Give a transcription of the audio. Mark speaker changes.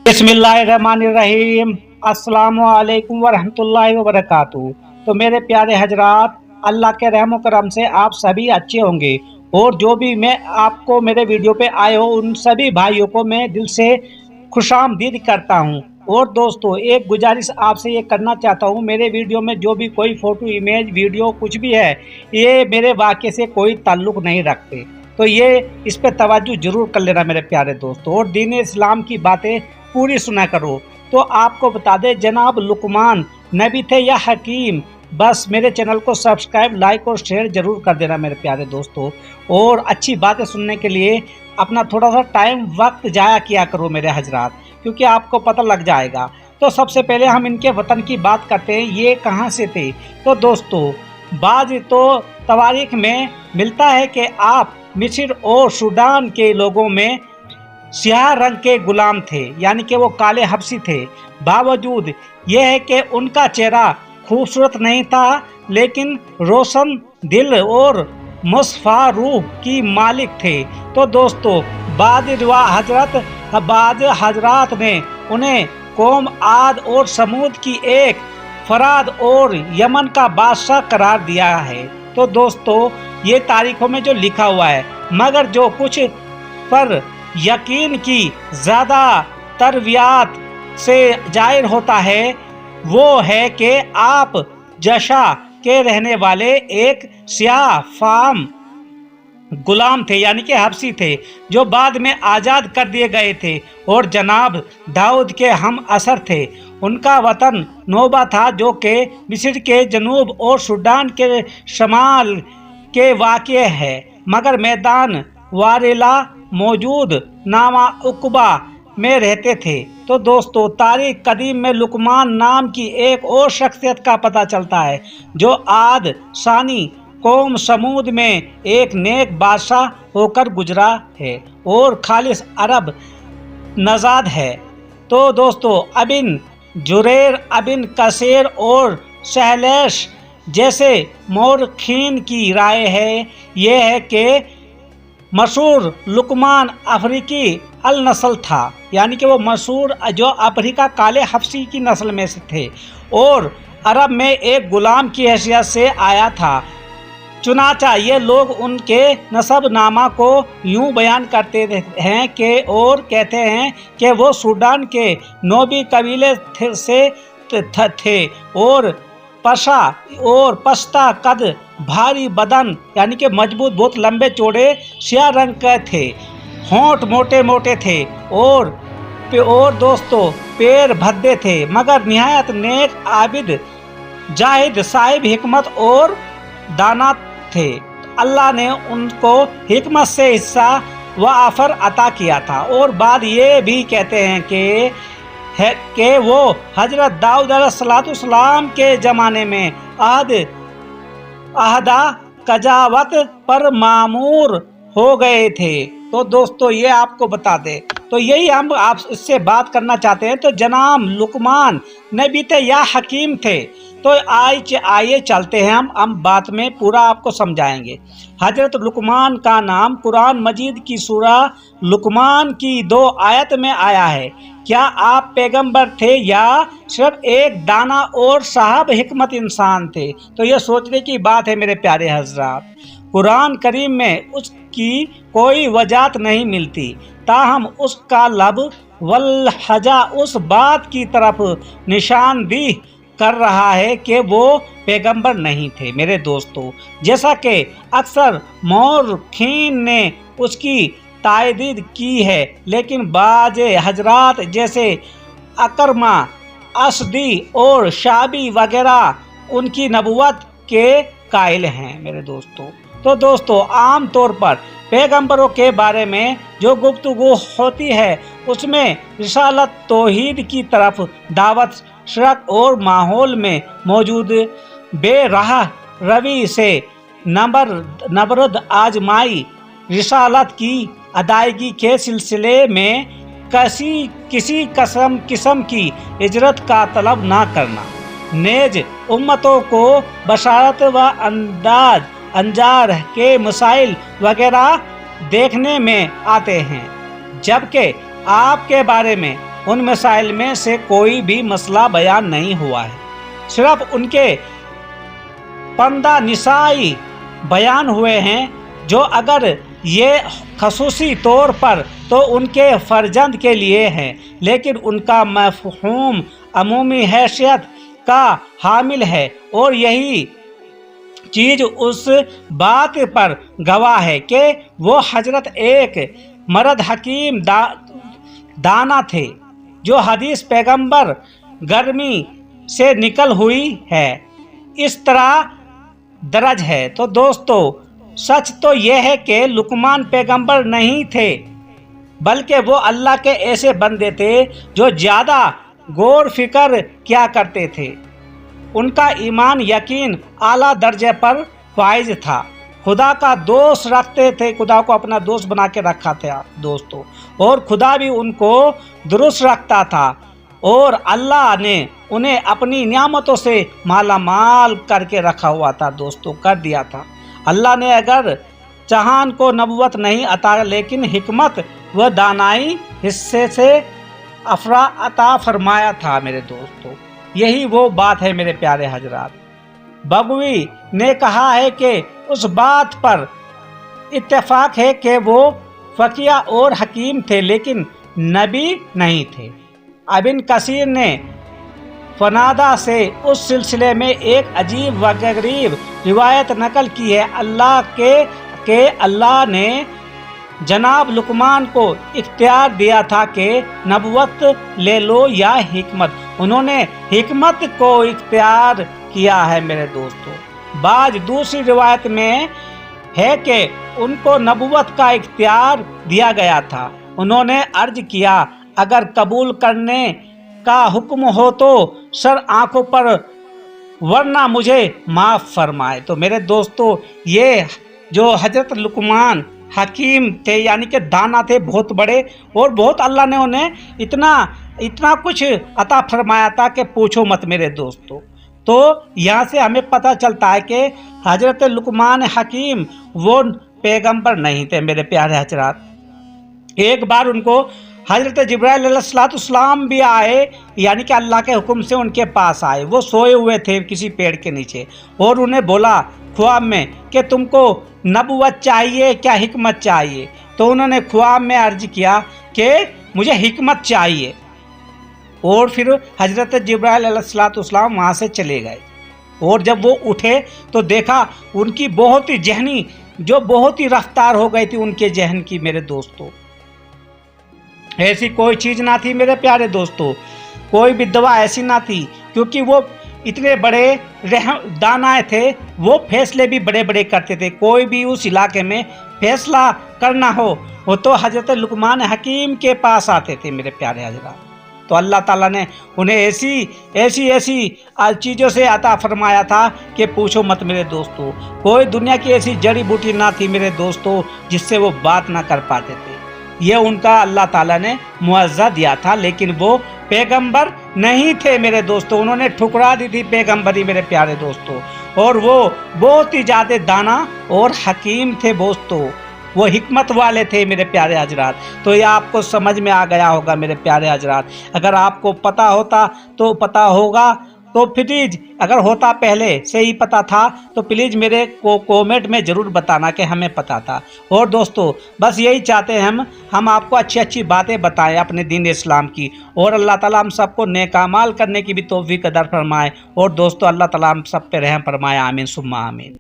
Speaker 1: बिस्मिल्लाहिर्रहमानिर्रहीम। अस्सलामु अलैकुम वरहमतुल्लाहि वबरकातुहू। तो मेरे प्यारे हजरात, अल्लाह के रहम करम से आप सभी अच्छे होंगे और जो भी मैं आपको मेरे वीडियो पे आए हो उन सभी भाइयों को मैं दिल से खुशामदीद करता हूँ। और दोस्तों, एक गुजारिश आपसे ये करना चाहता हूँ, मेरे वीडियो में जो भी कोई फ़ोटो, इमेज, वीडियो कुछ भी है, ये मेरे वाक़े से कोई ताल्लुक़ नहीं रखते, तो ये इस पे तवज्जो ज़रूर कर लेना मेरे प्यारे दोस्तों। और दीन इस्लाम की बातें पूरी सुना करो। तो आपको बता दे, जनाब लुकमान नबी थे या हकीम? बस मेरे चैनल को सब्सक्राइब, लाइक और शेयर जरूर कर देना मेरे प्यारे दोस्तों। और अच्छी बातें सुनने के लिए अपना थोड़ा सा टाइम वक्त जाया किया करो मेरे हजरात, क्योंकि आपको पता लग जाएगा। तो सबसे पहले हम इनके वतन की बात करते हैं, ये कहाँ से थे। तो दोस्तों, बाज़ तो तवारीख में मिलता है कि आप मिस्र और सूडान के लोगों में स्याह रंग के गुलाम थे, यानी कि वो काले हबशी थे। बावजूद यह है कि उनका चेहरा खूबसूरत नहीं था, लेकिन रोशन दिल और मुस्फा रूह की मालिक थे। तो दोस्तों, बाद हजरात ने उन्हें कौम आद और समूद की एक फराद और यमन का बादशाह करार दिया है। तो दोस्तों, ये तारीखों में जो लिखा हुआ है, मगर जो कुछ पर यकीन की ज़्यादा तरवियात से जाहिर होता है वो है कि आप जशा के रहने वाले एक स्याह फाम गुलाम थे, यानी कि हबशी थे, जो बाद में आज़ाद कर दिए गए थे और जनाब दाऊद के हम असर थे। उनका वतन नोबा था, जो कि मिस्र के जनूब और सूडान के शमाल के वाक़े है, मगर मैदान वारेला मौजूद नामा उकबा में रहते थे। तो दोस्तों, तारीख कदीम में लुकमान नाम की एक और शख्सियत का पता चलता है, जो आद सानी कौम समूद में एक नेक बादशाह होकर गुजरा है और खालिस अरब नजाद है। तो दोस्तों, अबिन जुरैर, अबिन कसेर और सहलेश जैसे मौरखीन की राय है यह है कि मशहूर लुकमान अफ्रीकी अल नस्ल था, यानी कि वो मशहूर जो अफ्रीका काले हबशी की नस्ल में से थे और अरब में एक गुलाम की हैसियत से आया था। चुनाचा ये लोग उनके नसबनामा को यूं बयान करते हैं कि और कहते हैं कि वो सूडान के नोबी कबीले से थे और पशा और पश्ता कद, भारी बदन, यानी कि मजबूत, बहुत लंबे चौड़े स्याह रंग के थे, होंठ मोटे मोटे थे और दोस्तों पैर भद्दे थे, मगर निहायत नेक, आबिद, जाहिद, साहिब हिकमत और दाना थे। अल्लाह ने उनको हिकमत से हिस्सा व आफर अता किया था। और बाद ये भी कहते हैं कि वो हजरत दाऊद अलैहिस्सलाम के ज़माने में अहदा कजावत पर मामूर हो गए थे। तो दोस्तों, ये आपको बता दें, तो यही हम आप इससे बात करना चाहते हैं। तो जनाब लुकमान नबी थे या हकीम थे? तो आइए चलते हैं, हम बात में पूरा आपको समझाएंगे। हजरत लुकमान का नाम कुरान मजीद की सूरा लुकमान की 2 आयत में आया है। क्या आप पैगंबर थे या सिर्फ एक दाना और साहब हिकमत इंसान थे? तो यह सोचने की बात है मेरे प्यारे हजरात। कुरान करीम में उसकी कोई वजाहत नहीं मिलती, ताहम उसका लब वल्हजा उस बात की तरफ निशानदेही कर रहा है कि वो पैगंबर नहीं थे मेरे दोस्तों, जैसा कि अक्सर मौरखीन ने उसकी तायदीद की है। लेकिन बाज़ हजरात जैसे अकरमा, असदी और शाबी वगैरह उनकी नबुवत के कायल हैं मेरे दोस्तों। तो दोस्तों, आम तौर पर पैगंबरों के बारे में जो गुफ्तगू होती है उसमें रिसालत, तौहीद की तरफ दावत, शरक और माहौल में मौजूद बेराह रवि से नबरद आजमाई, रिसालत की अदायगी के सिलसिले में किसी किस्म की इजरत का तलब ना करना, नेज उम्मतों को बशारत व अंजार के मसाइल वगैरह देखने में आते हैं, जबकि आपके बारे में ان مسائل میں سے کوئی بھی مسئلہ بیان نہیں ہوا ہے، صرف ان کے 15 نسائی بیان ہوئے ہیں جو اگر یہ خصوصی طور پر تو ان کے فرزند کے لیے ہیں، لیکن ان کا مفہوم عمومی حیثیت کا حامل ہے، اور یہی چیز اس بات پر گواہ ہے کہ وہ حضرت ایک مرد حکیم دانا تھے جو حدیث پیغمبر گرمی سے نکل ہوئی ہے، اس طرح درج ہے۔ تو دوستو، سچ تو یہ ہے کہ لقمان پیغمبر نہیں تھے، بلکہ وہ اللہ کے ایسے بندے تھے جو زیادہ غور فکر کیا کرتے تھے۔ ان کا ایمان یقین اعلیٰ درجے پر فائز تھا، خدا کا دوست رکھتے تھے، خدا کو اپنا دوست بنا کے رکھا تھا دوستو، اور خدا بھی ان کو درست رکھتا تھا، اور اللہ نے انہیں اپنی نعمتوں سے مالا مال کر کے رکھا ہوا تھا دوستو، کر دیا تھا۔ اللہ نے اگر چاہان کو نبوت نہیں عطا، لیکن حکمت و دانائی حصے سے عطا فرمایا تھا میرے دوستو۔ یہی وہ بات ہے میرے پیارے حضرات۔ بغوی نے کہا ہے کہ اس بات پر اتفاق ہے کہ وہ فقیہ اور حکیم تھے، لیکن نبی نہیں تھے۔ ابن کثیر نے فنادا سے اس سلسلے میں ایک عجیب و غریب روایت نقل کی ہے کہ اللہ نے جناب لقمان کو اختیار دیا تھا کہ نبوت لے لو یا حکمت۔ انہوں نے حکمت کو اختیار کیا ہے میرے دوستو۔ بعض دوسری روایت میں ہے کہ ان کو نبوت کا اختیار دیا گیا تھا۔ انہوں نے عرض کیا، اگر قبول کرنے کا حکم ہو تو سر آنکھوں پر، ورنہ مجھے معاف فرمائے۔ تو میرے دوستو، یہ جو حضرت لقمان حکیم تھے، یعنی کہ دانا تھے بہت بڑے، اور بہت اللہ نے انہیں اتنا کچھ عطا فرمایا تھا کہ پوچھو مت میرے دوستو۔ تو یہاں سے ہمیں پتہ چلتا ہے کہ حضرت لقمان حکیم وہ پیغمبر نہیں تھے میرے پیارے حضرات۔ ایک بار ان کو حضرت جبرائیل علیہ السلام بھی آئے، یعنی کہ اللہ کے حکم سے ان کے پاس آئے۔ وہ سوئے ہوئے تھے کسی پیڑ کے نیچے، اور انہیں بولا خواب میں کہ تم کو نبوت چاہیے کیا حکمت چاہیے؟ تو انہوں نے خواب میں عرض کیا کہ مجھے حکمت چاہیے، اور پھر حضرت جبرائیل علیہ السلام وہاں سے چلے گئے۔ اور جب وہ اٹھے تو دیکھا ان کی بہت ہی ذہنی، جو بہت ہی رفتار ہو گئی تھی ان کے ذہن کی میرے دوستو۔ ایسی کوئی چیز نہ تھی میرے پیارے دوستو، کوئی بھی دوا ایسی نہ تھی، کیونکہ وہ اتنے بڑے دانائے تھے، وہ فیصلے بھی بڑے بڑے کرتے تھے۔ کوئی بھی اس علاقے میں فیصلہ کرنا ہو وہ تو حضرت لقمان حکیم کے پاس آتے تھے میرے پیارے حضرات۔ تو اللہ تعالیٰ نے انہیں ایسی چیزوں سے عطا فرمایا تھا کہ پوچھو مت میرے دوستو۔ کوئی دنیا کی ایسی جڑی بوٹی نہ تھی میرے دوستو جس سے وہ بات نہ کر پاتے تھے۔ یہ ان کا اللہ تعالیٰ نے معاوضہ دیا تھا، لیکن وہ پیغمبر نہیں تھے میرے دوستو۔ انہوں نے ٹھکرا دی تھی پیغمبری میرے پیارے دوستو، اور وہ بہت ہی زیادہ دانا اور حکیم تھے دوستو، وہ حکمت والے تھے میرے پیارے حضرات۔ تو یہ آپ کو سمجھ میں آ گیا ہوگا میرے پیارے حضرات۔ اگر آپ کو پتہ ہوتا تو پتہ ہوگا، تو پلیز اگر ہوتا پہلے سے ہی پتہ تھا تو پلیز میرے کو کومنٹ میں ضرور بتانا کہ ہمیں پتہ تھا۔ اور دوستو، بس یہی چاہتے ہیں ہم آپ کو اچھی باتیں بتائیں اپنے دین اسلام کی، اور اللہ تعالیٰ ہم سب کو نیک اعمال کرنے کی بھی توفیق عطا فرمائے۔ اور دوستو، اللہ تعالیٰ ہم سب پہ رحم فرمائے، آمین ثم آمین۔